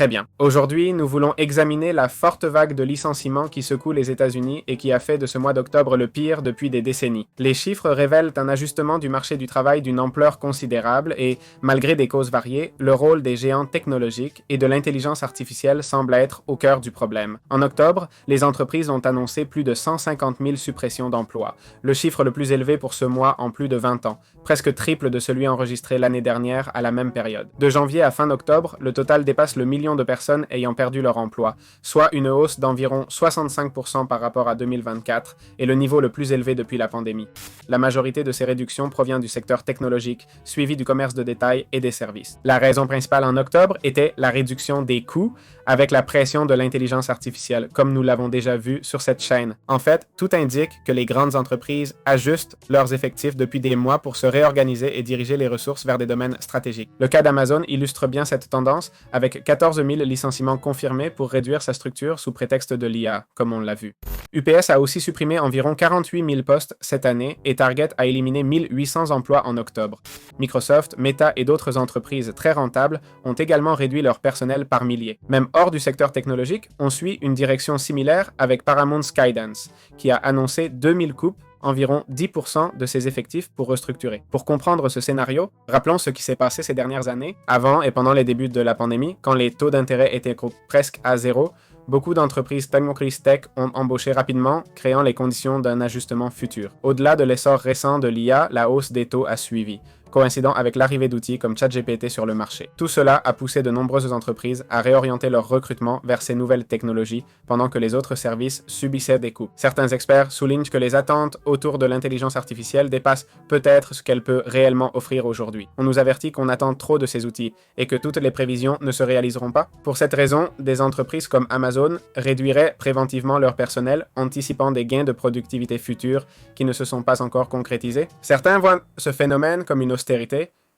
Très bien. Aujourd'hui, nous voulons examiner la forte vague de licenciements qui secoue les États-Unis et qui a fait de ce mois d'octobre le pire depuis des décennies. Les chiffres révèlent un ajustement du marché du travail d'une ampleur considérable et, malgré des causes variées, le rôle des géants technologiques et de l'intelligence artificielle semble être au cœur du problème. En octobre, les entreprises ont annoncé plus de 150 000 suppressions d'emplois, le chiffre le plus élevé pour ce mois en plus de 20 ans, presque triple de celui enregistré l'année dernière à la même période. De janvier à fin octobre, le total dépasse le million de personnes ayant perdu leur emploi, soit une hausse d'environ 65% par rapport à 2024 et le niveau le plus élevé depuis la pandémie. La majorité de ces réductions provient du secteur technologique, suivi du commerce de détail et des services. La raison principale en octobre était la réduction des coûts avec la pression de l'intelligence artificielle, comme nous l'avons déjà vu sur cette chaîne. En fait, tout indique que les grandes entreprises ajustent leurs effectifs depuis des mois pour se réorganiser et diriger les ressources vers des domaines stratégiques. Le cas d'Amazon illustre bien cette tendance avec 14 000 licenciements confirmés pour réduire sa structure sous prétexte de l'IA, comme on l'a vu. UPS a aussi supprimé environ 48 000 postes cette année et Target a éliminé 1800 emplois en octobre. Microsoft, Meta et d'autres entreprises très rentables ont également réduit leur personnel par milliers. Même hors du secteur technologique, on suit une direction similaire avec Paramount Skydance, qui a annoncé 2000 coupes, environ 10% de ses effectifs pour restructurer. Pour comprendre ce scénario, rappelons ce qui s'est passé ces dernières années, avant et pendant les débuts de la pandémie, quand les taux d'intérêt étaient presque à zéro. Beaucoup d'entreprises tech ont embauché rapidement, créant les conditions d'un ajustement futur. Au-delà de l'essor récent de l'IA, la hausse des taux a suivi, coïncidant avec l'arrivée d'outils comme ChatGPT sur le marché. Tout cela a poussé de nombreuses entreprises à réorienter leur recrutement vers ces nouvelles technologies, pendant que les autres services subissaient des coûts. Certains experts soulignent que les attentes autour de l'intelligence artificielle dépassent peut-être ce qu'elle peut réellement offrir aujourd'hui. On nous avertit qu'on attend trop de ces outils et que toutes les prévisions ne se réaliseront pas. Pour cette raison, des entreprises comme Amazon réduiraient préventivement leur personnel, anticipant des gains de productivité futurs qui ne se sont pas encore concrétisés. Certains voient ce phénomène comme une austérité,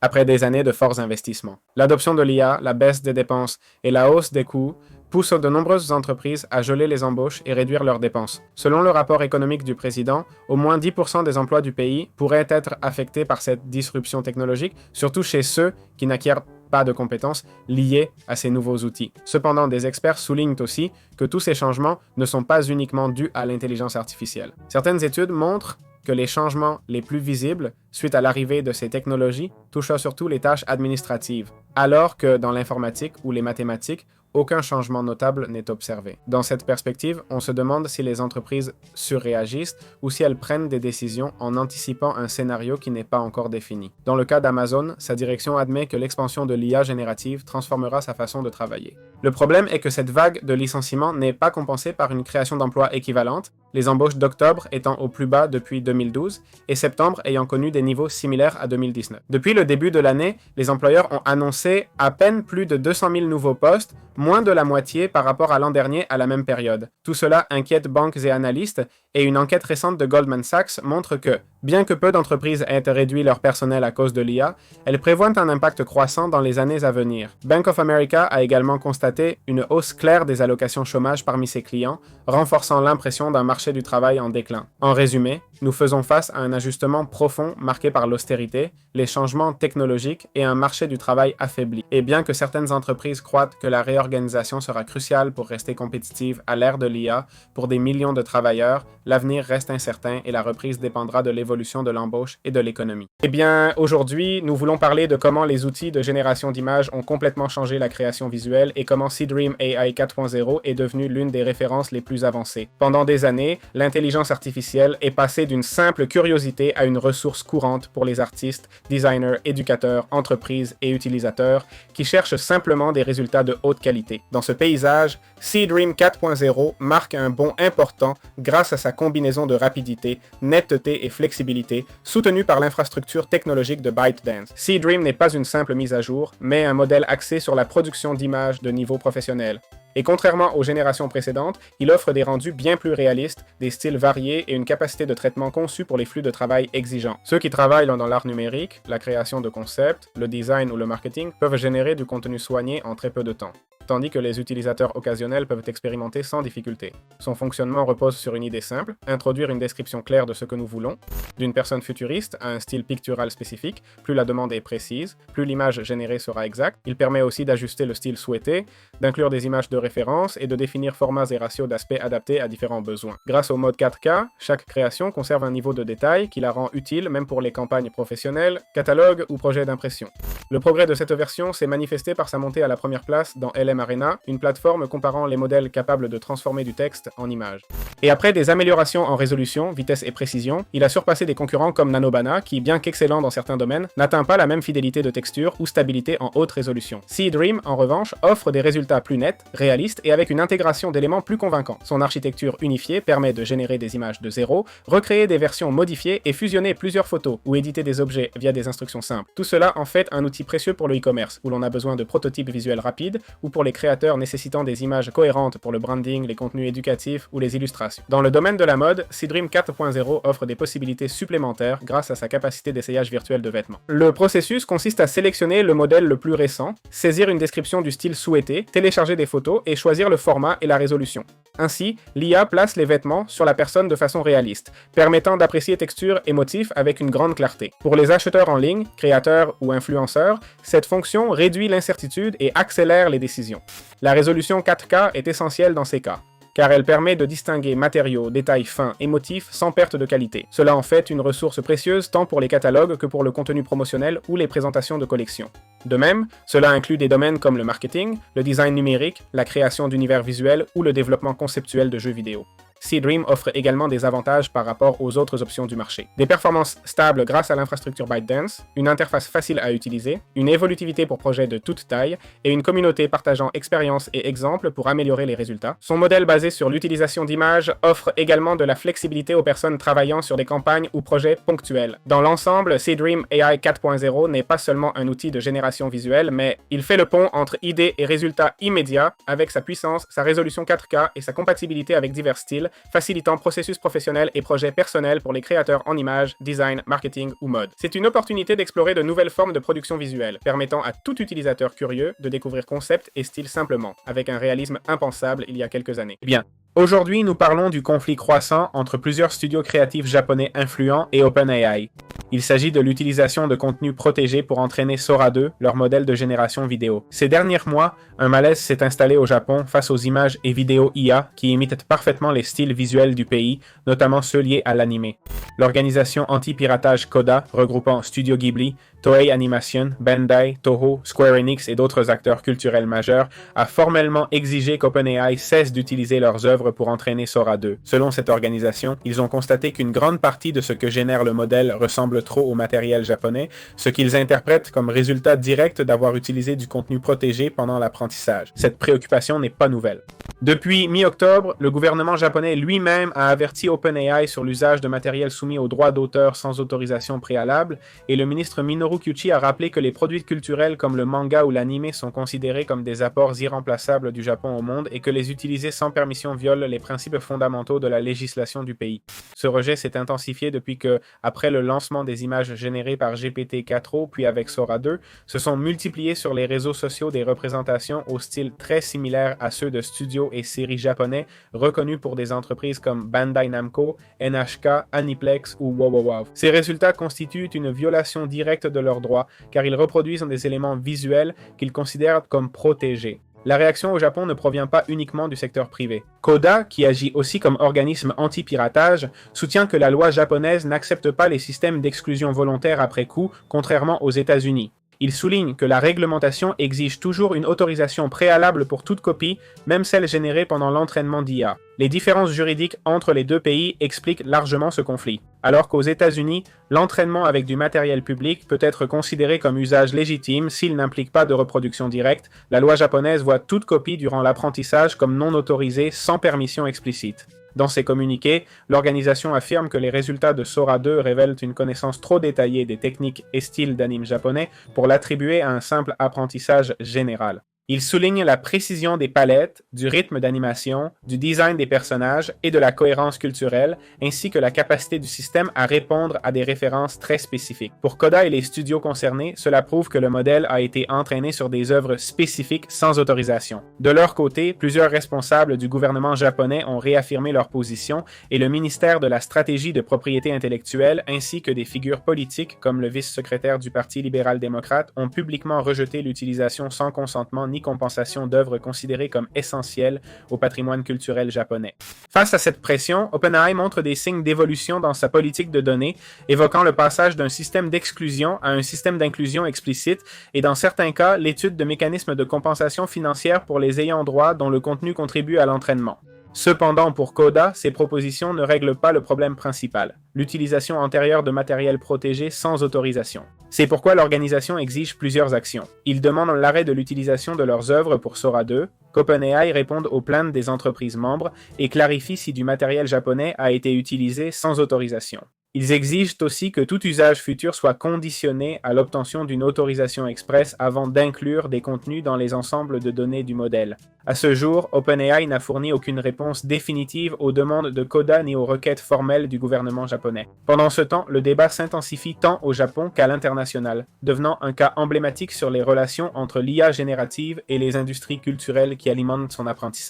après des années de forts investissements. L'adoption de l'IA, la baisse des dépenses et la hausse des coûts poussent de nombreuses entreprises à geler les embauches et réduire leurs dépenses. Selon le rapport économique du président, au moins 10% des emplois du pays pourraient être affectés par cette disruption technologique, surtout chez ceux qui n'acquièrent pas de compétences liées à ces nouveaux outils. Cependant, des experts soulignent aussi que tous ces changements ne sont pas uniquement dus à l'intelligence artificielle. Certaines études montrent que les changements les plus visibles suite à l'arrivée de ces technologies touchent surtout les tâches administratives, alors que dans l'informatique ou les mathématiques, aucun changement notable n'est observé. Dans cette perspective, on se demande si les entreprises surréagissent ou si elles prennent des décisions en anticipant un scénario qui n'est pas encore défini. Dans le cas d'Amazon, sa direction admet que l'expansion de l'IA générative transformera sa façon de travailler. Le problème est que cette vague de licenciements n'est pas compensée par une création d'emplois équivalente, les embauches d'octobre étant au plus bas depuis 2012 et septembre ayant connu des niveaux similaires à 2019. Depuis le début de l'année, les employeurs ont annoncé à peine plus de 200 000 nouveaux postes, moins de la moitié par rapport à l'an dernier à la même période. Tout cela inquiète banques et analystes, et une enquête récente de Goldman Sachs montre que, bien que peu d'entreprises aient réduit leur personnel à cause de l'IA, elles prévoient un impact croissant dans les années à venir. Bank of America a également constaté une hausse claire des allocations chômage parmi ses clients, renforçant l'impression d'un marché du travail en déclin. En résumé, nous faisons face à un ajustement profond marqué par l'austérité, les changements technologiques et un marché du travail affaibli. Et bien que certaines entreprises croient que la réorganisation sera cruciale pour rester compétitive à l'ère de l'IA pour des millions de travailleurs, l'avenir reste incertain et la reprise dépendra de l'évolution de l'embauche et de l'économie. Eh bien, aujourd'hui, nous voulons parler de comment les outils de génération d'images ont complètement changé la création visuelle et comment Seedream AI 4.0 est devenu l'une des références les plus avancées. Pendant des années, l'intelligence artificielle est passée d'une simple curiosité à une ressource courante pour les artistes, designers, éducateurs, entreprises et utilisateurs qui cherchent simplement des résultats de haute qualité. Dans ce paysage, Seedream 4.0 marque un bond important grâce à sa combinaison de rapidité, netteté et flexibilité, soutenue par l'infrastructure technologique de ByteDance. Seedream n'est pas une simple mise à jour, mais un modèle axé sur la production d'images de niveau professionnel. Et contrairement aux générations précédentes, il offre des rendus bien plus réalistes, des styles variés et une capacité de traitement conçue pour les flux de travail exigeants. Ceux qui travaillent dans l'art numérique, la création de concepts, le design ou le marketing peuvent générer du contenu soigné en très peu de temps. tandis que les utilisateurs occasionnels peuvent expérimenter sans difficulté. Son fonctionnement repose sur une idée simple, introduire une description claire de ce que nous voulons, d'une personne futuriste à un style pictural spécifique. Plus la demande est précise, plus l'image générée sera exacte. Il permet aussi d'ajuster le style souhaité, d'inclure des images de référence et de définir formats et ratios d'aspect adaptés à différents besoins. Grâce au mode 4K, chaque création conserve un niveau de détail qui la rend utile même pour les campagnes professionnelles, catalogues ou projets d'impression. Le progrès de cette version s'est manifesté par sa montée à la première place dans LM Arena, une plateforme comparant les modèles capables de transformer du texte en images. Et après des améliorations en résolution, vitesse et précision, il a surpassé des concurrents comme Nanobana qui, bien qu'excellent dans certains domaines, n'atteint pas la même fidélité de texture ou stabilité en haute résolution. Seedream, en revanche, offre des résultats plus nets, réalistes et avec une intégration d'éléments plus convaincants. Son architecture unifiée permet de générer des images de zéro, recréer des versions modifiées et fusionner plusieurs photos ou éditer des objets via des instructions simples. Tout cela en fait un outil précieux pour le e-commerce, où l'on a besoin de prototypes visuels rapides ou pour les créateurs nécessitant des images cohérentes pour le branding, les contenus éducatifs ou les illustrations. Dans le domaine de la mode, Seedream 4.0 offre des possibilités supplémentaires grâce à sa capacité d'essayage virtuel de vêtements. Le processus consiste à sélectionner le modèle le plus récent, saisir une description du style souhaité, télécharger des photos et choisir le format et la résolution. Ainsi, l'IA place les vêtements sur la personne de façon réaliste, permettant d'apprécier textures et motifs avec une grande clarté. Pour les acheteurs en ligne, créateurs ou influenceurs, cette fonction réduit l'incertitude et accélère les décisions. La résolution 4K est essentielle dans ces cas, car elle permet de distinguer matériaux, détails fins et motifs sans perte de qualité. Cela en fait une ressource précieuse tant pour les catalogues que pour le contenu promotionnel ou les présentations de collections. De même, cela inclut des domaines comme le marketing, le design numérique, la création d'univers visuels ou le développement conceptuel de jeux vidéo. Seedream offre également des avantages par rapport aux autres options du marché. Des performances stables grâce à l'infrastructure ByteDance, une interface facile à utiliser, une évolutivité pour projets de toute taille et une communauté partageant expériences et exemples pour améliorer les résultats. Son modèle basé sur l'utilisation d'images offre également de la flexibilité aux personnes travaillant sur des campagnes ou projets ponctuels. Dans l'ensemble, Seedream AI 4.0 n'est pas seulement un outil de génération visuelle, mais il fait le pont entre idées et résultats immédiats avec sa puissance, sa résolution 4K et sa compatibilité avec divers styles, facilitant processus professionnels et projets personnels pour les créateurs en images, design, marketing ou mode. C'est une opportunité d'explorer de nouvelles formes de production visuelle, permettant à tout utilisateur curieux de découvrir concepts et styles simplement, avec un réalisme impensable il y a quelques années. Bien. Aujourd'hui, nous parlons du conflit croissant entre plusieurs studios créatifs japonais influents et OpenAI. Il s'agit de l'utilisation de contenus protégés pour entraîner Sora 2, leur modèle de génération vidéo. Ces derniers mois, un malaise s'est installé au Japon face aux images et vidéos IA qui imitent parfaitement les styles visuels du pays, notamment ceux liés à l'anime. L'organisation anti-piratage Coda, regroupant Studio Ghibli, Toei Animation, Bandai, Toho, Square Enix et d'autres acteurs culturels majeurs, a formellement exigé qu'OpenAI cesse d'utiliser leurs œuvres pour entraîner Sora 2. Selon cette organisation, ils ont constaté qu'une grande partie de ce que génère le modèle ressemble trop au matériel japonais, ce qu'ils interprètent comme résultat direct d'avoir utilisé du contenu protégé pendant l'apprentissage. Cette préoccupation n'est pas nouvelle. Depuis mi-octobre, le gouvernement japonais lui-même a averti OpenAI sur l'usage de matériel soumis aux droits d'auteur sans autorisation préalable, et le ministre Minoru Kyuchi a rappelé que les produits culturels comme le manga ou l'anime sont considérés comme des apports irremplaçables du Japon au monde et que les utiliser sans permission viole les principes fondamentaux de la législation du pays. Ce rejet s'est intensifié depuis que, après le lancement des images générées par GPT-4o puis avec Sora 2, se sont multipliées sur les réseaux sociaux des représentations au style très similaire à ceux de studios et séries japonais reconnus pour des entreprises comme Bandai Namco, NHK, Aniplex ou WoWoWow. Ces résultats constituent une violation directe de leurs droits car ils reproduisent des éléments visuels qu'ils considèrent comme protégés. La réaction au Japon ne provient pas uniquement du secteur privé. Coda, qui agit aussi comme organisme anti-piratage, soutient que la loi japonaise n'accepte pas les systèmes d'exclusion volontaire après coup, contrairement aux États-Unis. Il souligne que la réglementation exige toujours une autorisation préalable pour toute copie, même celle générée pendant l'entraînement d'IA. Les différences juridiques entre les deux pays expliquent largement ce conflit. Alors qu'aux États-Unis, l'entraînement avec du matériel public peut être considéré comme usage légitime s'il n'implique pas de reproduction directe, la loi japonaise voit toute copie durant l'apprentissage comme non autorisée sans permission explicite. Dans ses communiqués, l'organisation affirme que les résultats de Sora 2 révèlent une connaissance trop détaillée des techniques et styles d'anime japonais pour l'attribuer à un simple apprentissage général. Il souligne la précision des palettes, du rythme d'animation, du design des personnages et de la cohérence culturelle, ainsi que la capacité du système à répondre à des références très spécifiques. Pour Koda et les studios concernés, cela prouve que le modèle a été entraîné sur des œuvres spécifiques sans autorisation. De leur côté, plusieurs responsables du gouvernement japonais ont réaffirmé leur position et le ministère de la Stratégie de propriété intellectuelle ainsi que des figures politiques comme le vice-secrétaire du Parti libéral-démocrate ont publiquement rejeté l'utilisation sans consentement ni compensation d'œuvres considérées comme essentielles au patrimoine culturel japonais. Face à cette pression, OpenAI montre des signes d'évolution dans sa politique de données, évoquant le passage d'un système d'exclusion à un système d'inclusion explicite et dans certains cas, l'étude de mécanismes de compensation financière pour les ayants droit dont le contenu contribue à l'entraînement. Cependant, pour Koda, ces propositions ne règlent pas le problème principal, l'utilisation antérieure de matériel protégé sans autorisation. C'est pourquoi l'organisation exige plusieurs actions. Ils demandent l'arrêt de l'utilisation de leurs œuvres pour Sora 2, qu'OpenAI réponde aux plaintes des entreprises membres et clarifie si du matériel japonais a été utilisé sans autorisation. Ils exigent aussi que tout usage futur soit conditionné à l'obtention d'une autorisation express avant d'inclure des contenus dans les ensembles de données du modèle. À ce jour, OpenAI n'a fourni aucune réponse définitive aux demandes de Koda ni aux requêtes formelles du gouvernement japonais. Pendant ce temps, le débat s'intensifie tant au Japon qu'à l'international, devenant un cas emblématique sur les relations entre l'IA générative et les industries culturelles qui alimentent son apprentissage.